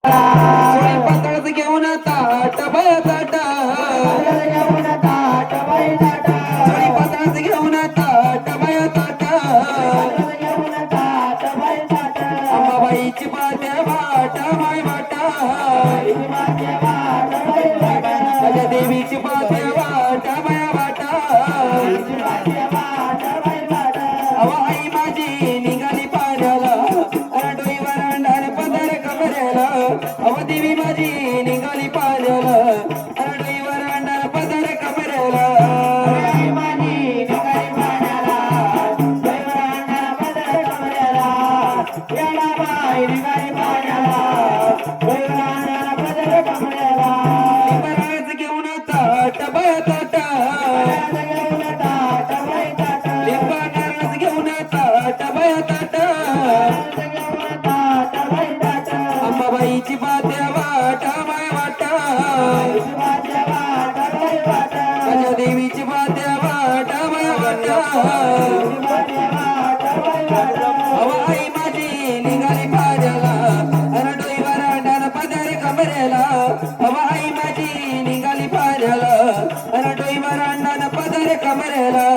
सोळी पातळच घेऊन ताट बाय ताट सोळी पातळच घेऊन ताट बाय ताट अंबाबाईची पात्या वाट माय वाट माझ्या देवीची पात्या वाट माय वाट अव आई माझी निघाली पाण्याला अरडोई वरांडार पदर कमरेला अव देवी माझी निघाली पाण्याला अरडोई वरांडार पदर कमरेला लिंबराज घेऊन ताट बाय ताट लिंबराज घेऊन ताट बाय ताट अंबाबाईची पात्या वाट माय वाट माझ्या देवीची पात्या वाट माय वाट अव आई माझी निघाली पाण्याला अरडोई वरांडार पदर कमरेला अव आई माझी निघाली पाण्याला अरडोई वरांडार पदर कमरेला